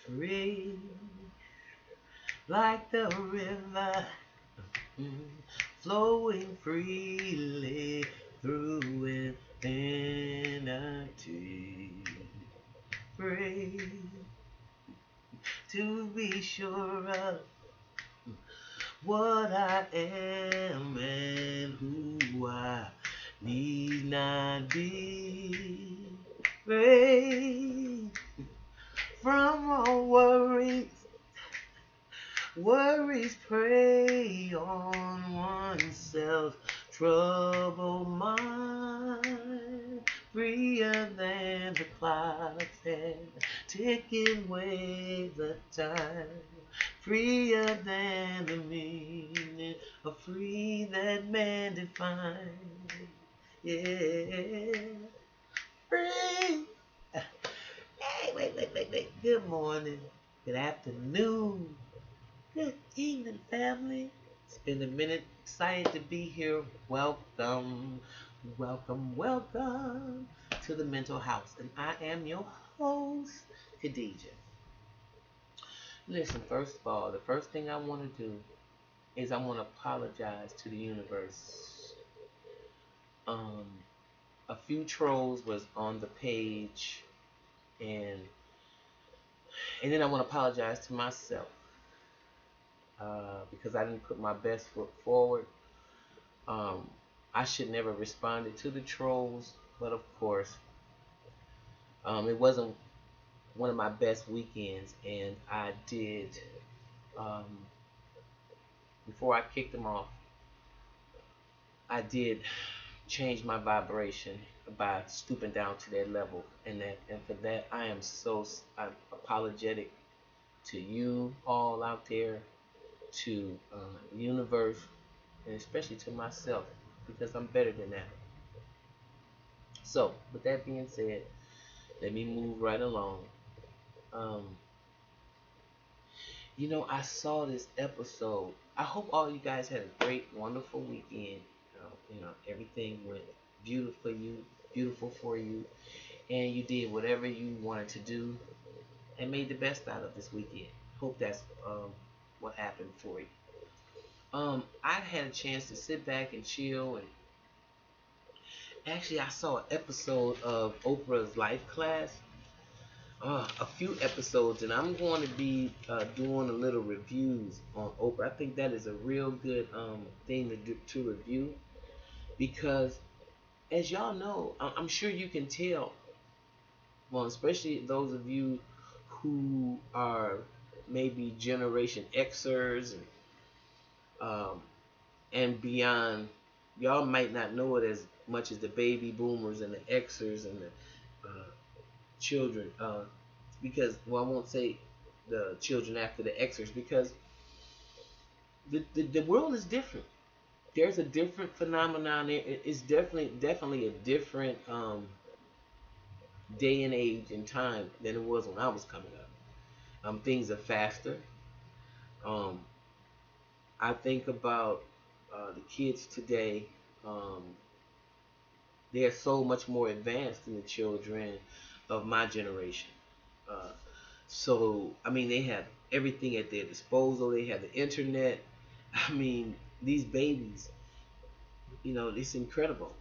free like the river, mm, flowing freely through infinity. Free to be sure of what I am and who I need not be. Free from all worries. Worries prey on oneself, troubled mind, freer than the clock's head, ticking waves of time, freer than the meaning of free that man defines. Yeah, free. Hey, wait. Good morning, good afternoon. Good evening, family. It's been a minute. Excited to be here. Welcome to the Mental House. And I am your host, Khadijah. Listen, first of all, the first thing I want to do is I want to apologize to the universe. Um, a few trolls was on the page, and then I want to apologize to myself because I didn't put my best foot forward. Um, I should never responded to the trolls, but of course, it wasn't one of my best weekends, and I did um, before I kicked them off. I did change my vibration by stooping down to their level, and for that I am I'm apologetic to you all out there, to the universe, and especially to myself because I'm better than that. So, with that being said, let me move right along. Um, I saw this episode. I hope all you guys had a great, wonderful weekend. Everything went beautiful for you, and you did whatever you wanted to do and made the best out of this weekend. Hope that's what happened for you. I had a chance to sit back and chill, and actually, I saw an episode of Oprah's Life Class, a few episodes, and I'm going to be doing a little reviews on Oprah. I think that is a real good thing to review because, as y'all know, I'm sure you can tell. Well, especially those of you who are maybe Generation Xers um, and beyond, y'all might not know it as much as the baby boomers and the Xers and the children. Because, well, I won't say the children after the Xers because the world is different. There's a different phenomenon. It's definitely a different day and age and time than it was when I was coming up. Things are faster. Um, I think about the kids today. Um, they're so much more advanced than the children of my generation. Uh, So, I mean, they have everything at their disposal. They have the internet. I mean, these babies, it's incredible.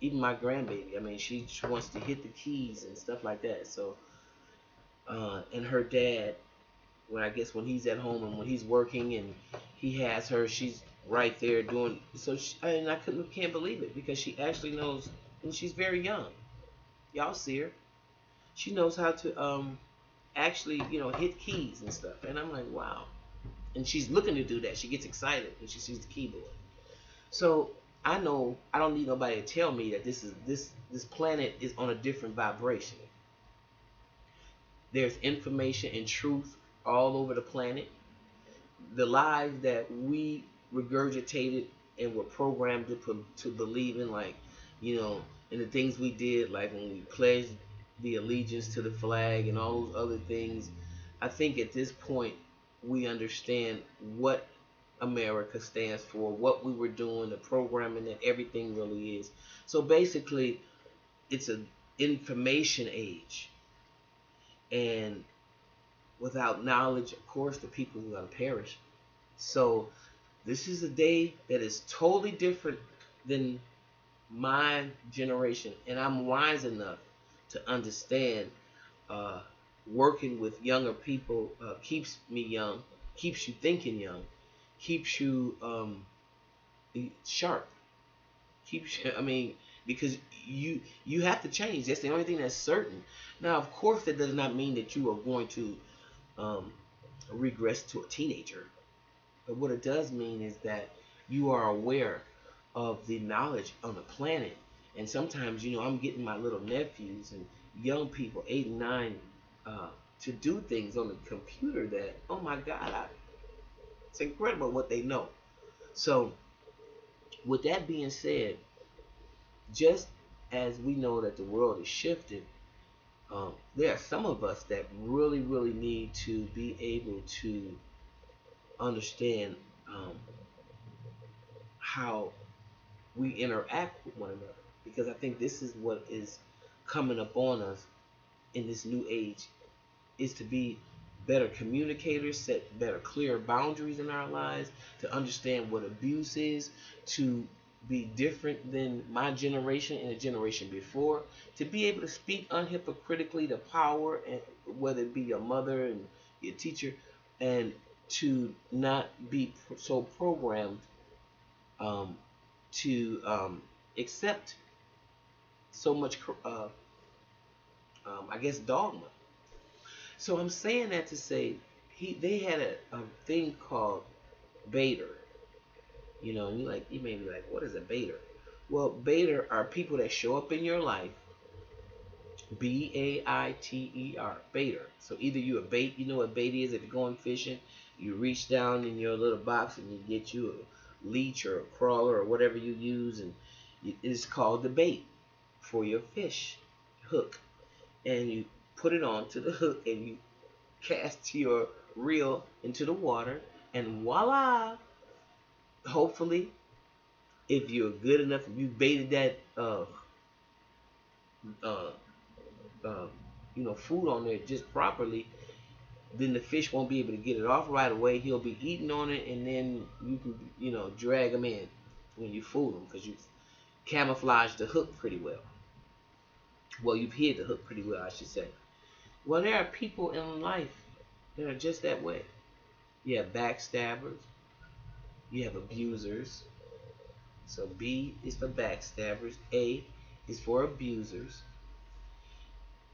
Even my grandbaby, I mean, she wants to hit the keys and stuff like that. So, and her dad, when he's at home and when he's working and he has her, she's right there doing. So, and can't believe it because she actually knows, and she's very young. Y'all see her. She knows how to actually, hit keys and stuff. And I'm like, wow. And she's looking to do that. She gets excited when she sees the keyboard. So I know I don't need nobody to tell me that this planet is on a different vibration. There's information and truth all over the planet. The lies that we regurgitated and were programmed to believe in, like, and the things we did, like when we pledged the allegiance to the flag and all those other things. I think at this point we understand what America stands for, what we were doing, the programming that everything really is. So basically, it's an information age, and Without knowledge, of course, the people are going to perish. So this is a day that is totally different than my generation, and I'm wise enough to understand uh, working with younger people keeps me young, keeps you thinking young, keeps you sharp, keeps you, I mean, because you have to change. That's the only thing that's certain. Now, of course, that does not mean that you are going to um, regress to a teenager. But what it does mean is that you are aware of the knowledge on the planet. And sometimes, I'm getting my little nephews and young people, 8 and 9, uh, to do things on the computer that, oh my God, it's incredible what they know. So, with that being said, just as we know that the world is shifting, there are some of us that really, really need to be able to understand how we interact with one another, because I think this is what is coming up on us in this new age, is to be better communicators, set better clear boundaries in our lives, to understand what abuse is, to be different than my generation and the generation before, to be able to speak unhypocritically to power, and whether it be your mother and your teacher, and to not be so programmed um, to accept so much, I guess, dogma. So I'm saying that to say they had a thing called Baiter. And you may be like, what is a Baiter? Well, Baiter are people that show up in your life. B.A.I.T.E.R. Baiter. So either you a bait, you know what bait is. If you're going fishing, you reach down in your little box and you get you a leech or a crawler or whatever you use, and it's called the bait for your fish hook, and you put it onto the hook and you cast your reel into the water, and voila, hopefully, if you're good enough, if you baited that uh, uh, food on there just properly, then the fish won't be able to get it off right away. He'll be eating on it, and then you can drag him in when you fool him, because you camouflaged the hook pretty well. Well, you've hid the hook pretty well, I should say. Well, there are people in life that are just that way. You have backstabbers, you have abusers. So B is for backstabbers, A is for abusers,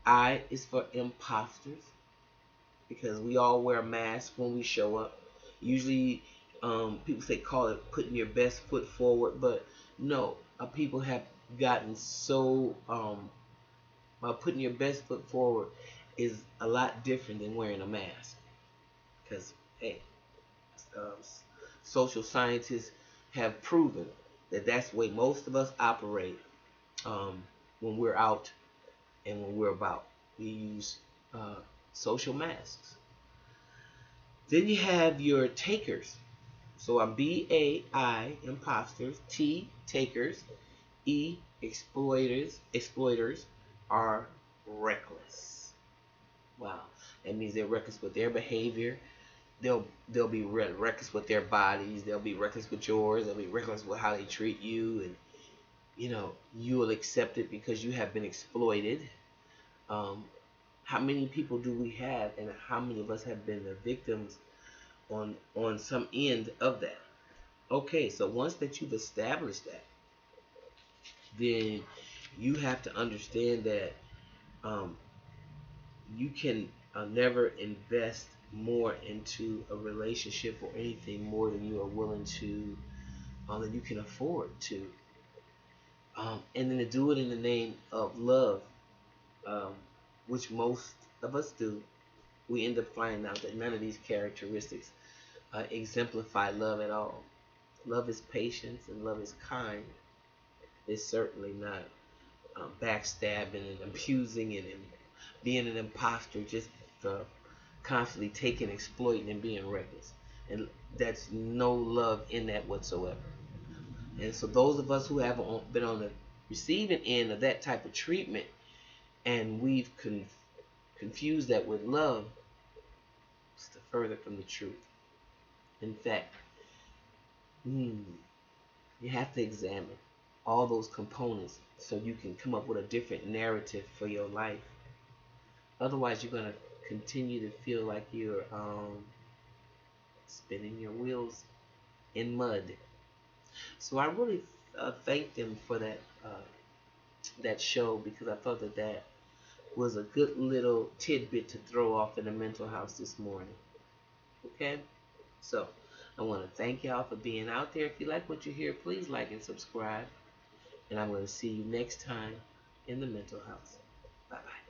I is for imposters, because we all wear masks when we show up. Usually, people say call it putting your best foot forward, but no, people have gotten so putting your best foot forward is a lot different than wearing a mask. Because hey, um, social scientists have proven that that's the way most of us operate when we're out and when we're about. We use uh, social masks. Then you have your takers. So I'm B.A.I. imposters, T takers, E exploiters. Exploiters are reckless. Wow, that means they're reckless with their behavior. They'll be reckless with their bodies. They'll be reckless with yours. They'll be reckless with how they treat you, and you will accept it because you have been exploited. Um, how many people do we have, and how many of us have been the victims on some end of that? Okay, so once that you've established that, then you have to understand that um, you can never invest more into a relationship or anything more than you are willing to, than you can afford to, and then to do it in the name of love, um, which most of us do. We end up finding out that none of these characteristics exemplify love at all. Love is patience and love is kind. It's certainly not backstabbing and abusing and being an imposter, just constantly taking, exploiting, and being reckless. And that's no love in that whatsoever. And so those of us who have been on the receiving end of that type of treatment, and we've confused that with love, to further from the truth. In fact, mm, you have to examine all those components so you can come up with a different narrative for your life. Otherwise, you're gonna continue to feel like you're spinning your wheels in mud. So I really thank them for that show because I thought that was a good little tidbit to throw off in the mental house this morning. Okay, so I want to thank y'all for being out there. If you like what you hear, please like and subscribe. And I'm going to see you next time in the mental house. Bye bye.